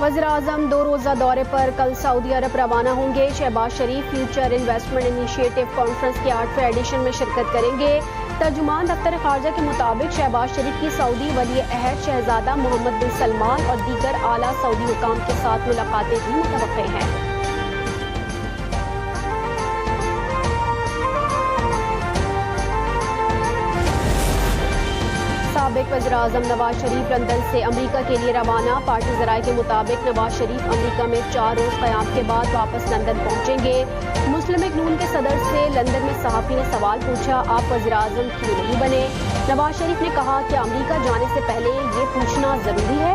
वज़ीर-ए-आज़म 2 रोज़ा दौरे पर कल सऊदी अरब रवाना होंगे। शहबाज शरीफ फ्यूचर इन्वेस्टमेंट इनिशिएटिव कॉन्फ्रेंस के 8वें एडिशन में शिरकत करेंगे। तर्जुमान दफ्तर खारजा के मुताबिक शहबाज शरीफ की सऊदी वली अहद शहजादा मोहम्मद बिन सलमान और दीगर आला सऊदी हुकाम के साथ मुलाकातें भी मुतवक्के हैं। साबिक वज़ीर-ए-आज़म नवाज शरीफ लंदन से अमरीका के लिए रवाना। पार्टी ज़राए के मुताबिक नवाज शरीफ अमरीका में 4 रोज़ क़याम के बाद वापस लंदन पहुंचेंगे। मुस्लिम लीग नून के सदर से लंदन में सहाफ़ी ने सवाल पूछा, आप वज़ीर-ए-आज़म क्यों नहीं बने? नवाज शरीफ ने कहा कि अमरीका जाने से पहले ये पूछना ज़रूरी है।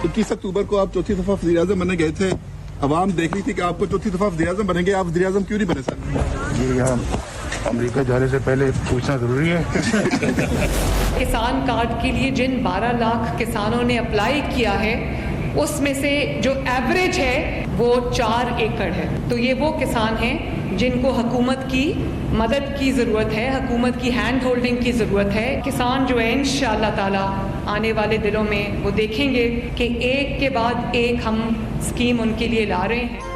21 अक्टूबर को आप चौथी दफ़ा वज़ीर-ए-आज़म बनने गए थे। अवाम देख रही थी कि आपको चौथी दफ़ा वज़ीर-ए-आज़म बनेंगे, आप वज़ीर-ए-आज़म क्यों नहीं बने सर? ये यहाँ अमेरिका जाने से पहले पूछना जरूरी है। किसान कार्ड के लिए जिन 12 लाख किसानों ने अप्लाई किया है उसमें से जो एवरेज है वो 4 एकड़ है। तो ये वो किसान हैं जिनको हुकूमत की मदद की ज़रूरत है, हुकूमत की हैंड होल्डिंग की ज़रूरत है। किसान जो है इंशाअल्लाह ताला आने वाले दिनों में वो देखेंगे कि एक के बाद एक हम स्कीम उनके लिए ला रहे हैं।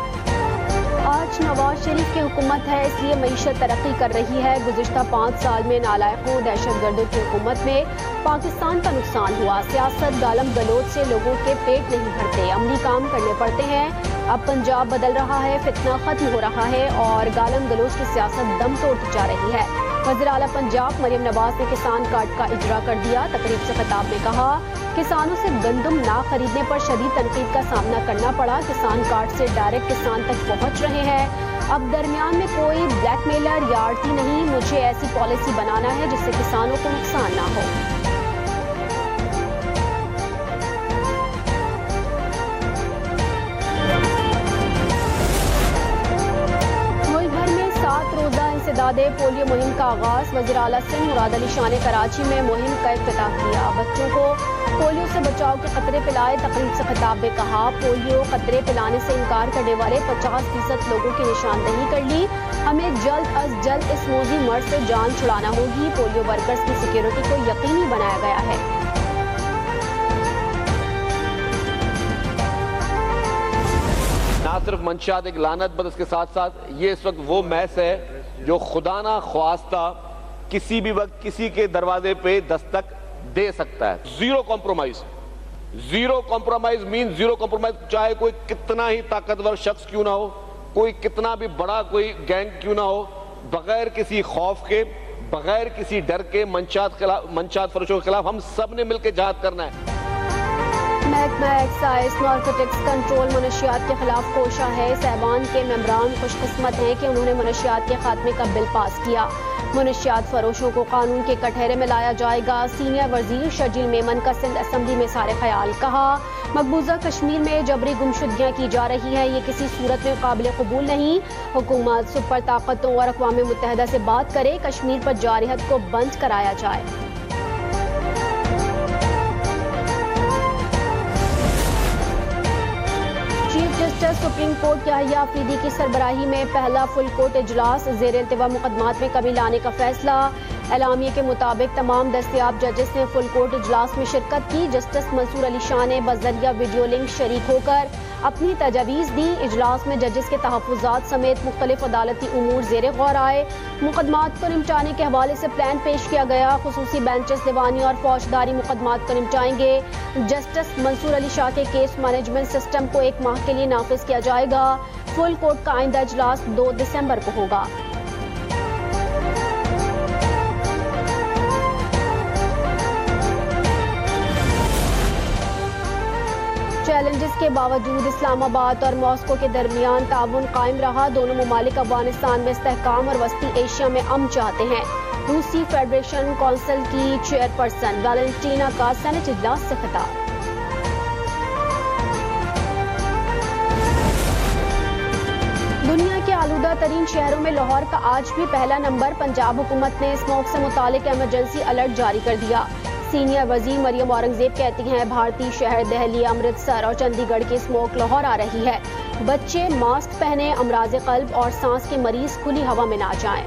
आज नवाज शरीफ की हुकूमत है, इसलिए मईशत तरक्की कर रही है। गुज़िश्ता 5 साल में नालायकों दहशतगर्दों की हुकूमत में पाकिस्तान का नुकसान हुआ। सियासत गालम गलोच से लोगों के पेट नहीं भरते, अमली काम करने पड़ते हैं। अब पंजाब बदल रहा है, फितना खत्म हो रहा है और गालम गलोच की सियासत दम तोड़ती जा रही है। वज़ीर आला पंजाब मरियम नवाज ने किसान कार्ड का इजरा कर दिया। तकरीब से खिताब में कहा, किसानों से गंदम ना खरीदने पर शदीद तनकीद का सामना करना पड़ा। किसान कार्ड से डायरेक्ट किसान तक पहुंच रहे हैं। अब दरमियान में कोई ब्लैकमेलर या आड़ती नहीं। मुझे ऐसी पॉलिसी बनाना है जिससे किसानों को नुकसान ना हो। इंसदादे पोलियो मुहिम का आगाज। वज़ीर आला सिंध मुराद अली शाह ने कराची में मुहिम का इफ्तिताह किया। बच्चों को पोलियो से बचाव के खतरे पिलाए। तकरीब से खिताब में कहा, पोलियो खतरे पिलाने से इनकार करने वाले 50% लोगों की निशानदही कर ली। हमें जल्द अज जल्द इस मोजी मर्ज से जान छुड़ाना होगी। पोलियो वर्कर्स की सिक्योरिटी को यकीनी बनाया गया है। ना सिर्फ मंशियात एक लानत, बल्कि इसके साथ साथ ये इस वक्त वो मैस है जो खुदा ना ख्वास्ता किसी भी वक्त किसी के दरवाजे पे दस्तक दे सकता है। Zero compromise, zero compromise mean zero compromise. चाहे कोई कितना ही ताकतवर शख्स क्यों ना हो, कोई कितना भी बड़ा कोई गैंग क्यों ना हो, बगैर किसी खौफ के, बगैर किसी डर के मंशात फरोशों के खिलाफ हम सब ने मिलकर जहाद करना है। महकमा एक्साइज नारकोटिक्स कंट्रोल मनशियात के खिलाफ कोशा है। सहबान के मेंबरान खुशकिस्मत हैं कि उन्होंने मनशियात के खात्मे का बिल पास किया। मनशियात फरोशों को कानून के कटहरे में लाया जाएगा। सीनियर वजीर शजील मेमन का सिंध असम्बली में सारे ख्याल। कहा, मकबूजा कश्मीर में जबरी गुमशुदगियाँ की जा रही हैं, ये किसी सूरत में काबिल कबूल नहीं। हुकूमत सुपर ताकतों और अक़वाम मुत्तहिदा से बात करे, कश्मीर पर जारहत को बंद कराया जाए। सुप्रीम कोर्ट के अहिया अफरीदी की सरबराही में पहला फुल कोर्ट इजलास। ज़ेर इल्तिवा मुकदमात में कमी लाने का फैसला। एलामिया के मुताबिक तमाम दस्तयाब जजेस ने फुल कोर्ट इजलास में शिरकत की। जस्टिस मंसूर अली शाह ने बजरिया वीडियो लिंक शरीक होकर अपनी तजावीज़ दी। इजलास में जजेस के तहफ़्फ़ुज़ात समेत मुख्तलिफ अदालती उमूर ज़ेरे गौर आए। मुकदमात को निपटाने के हवाले से प्लान पेश किया गया। खुसूसी बेंचेस दीवानी और फौजदारी मुकदमात को निपटाएंगे। जस्टिस मंसूर अली शाह के केस मैनेजमेंट सिस्टम को 1 माह के लिए नाफिज किया जाएगा। फुल कोर्ट का आइंदा इजलास 2 दिसंबर को होगा। चैलेंजेस के बावजूद इस्लामाबाद और मॉस्को के दरमियान ताउन कायम रहा। दोनों ममालिक अफगानिस्तान में इस्तेहकाम और वस्ती एशिया में अमन चाहते हैं। रूसी फेडरेशन काउंसिल की चेयरपर्सन वैलेंटीना का सेनेट इजलास से खिताब। दुनिया के आलूदा तरीन शहरों में लाहौर का आज भी पहला नंबर। पंजाब हुकूमत ने स्मोक से मुतालिक इमरजेंसी अलर्ट जारी कर दिया। सीनियर वजीर मरियम औरंगजेब कहती हैं, भारतीय शहर दिल्ली, अमृतसर और चंडीगढ़ की स्मोक लाहौर आ रही है। बच्चे मास्क पहने, अमराज कल्ब और सांस के मरीज खुली हवा में ना जाएं।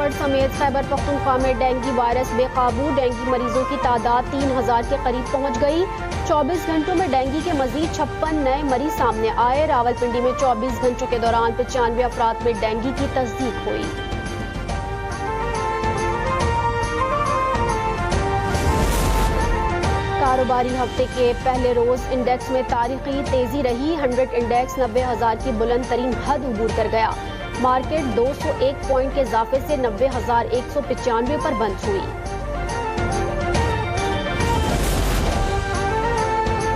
पिशावर समेत खैबर पख्तूनख्वा में डेंगू वायरस बेकाबू। डेंगू मरीजों की तादाद 3000 के करीब पहुंच गई। 24 घंटों में डेंगू के मजीद 56 नए मरीज सामने आए। रावलपिंडी में 24 घंटों के दौरान 95 अफराद में डेंगू की तस्दीक हुई। कारोबारी हफ्ते के पहले रोज इंडेक्स में तारीखी तेजी रही। 100 इंडेक्स 90,000 की बुलंद तरीन हद उबूर कर गया। मार्केट 201 पॉइंट के इजाफे से 90,195 पर बंद हुई।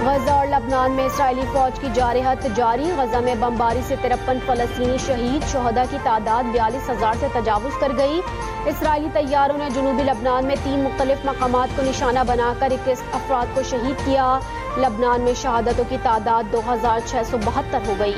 गजा और लबनान में इसराइली फौज की जारहत जारी। गजा में बमबारी से 53 फलस्तीनी शहीद। शोहदा की तादाद 42,000 से तजावुज कर गई। इसराइली तैयारों ने जनूबी लबनान में 3 मुख्तलिफ मकामात को निशाना बनाकर 21 अफराद को शहीद किया। लबनान में शहादतों की तादाद 2,672 हो गई।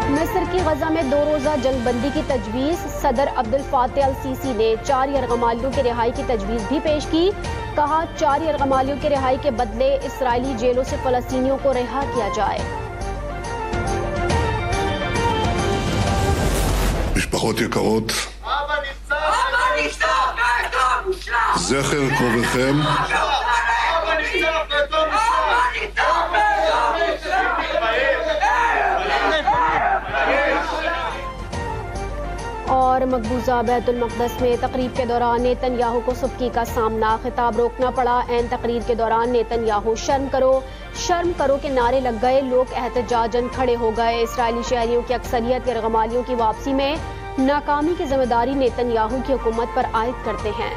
मिस्र की गजा में 2 रोजा जंगबंदी की तजवीज़। सदर अब्दुल फातह अल सीसी ने 4 यरगमालियों की रिहाई की तजवीज़ भी पेश की। कहा 4 यरगमालियों की रिहाई के बदले इसराइली जेलों से फलस्तीनियों को रिहा किया जाए। משפחות יקרות, זכר קרוביכם और मकबूजा बैतुल मक़दस में तकरीब के दौरान नेतन्याहू को सबकी का सामना। खिताब रोकना पड़ा। ऐन तकरीर के दौरान नेतन्याहू शर्म करो के नारे लग गए। लोग एहतजाजन खड़े हो गए। इसराइली शहरियों की अक्सरियत यरगमालियों की वापसी में नाकामी की जिम्मेदारी नेतन्याहू की हुकूमत पर आयद करते हैं।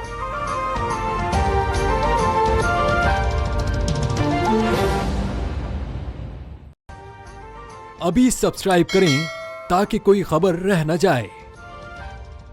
अभी सब्सक्राइब करें ताकि कोई खबर रह न जाए।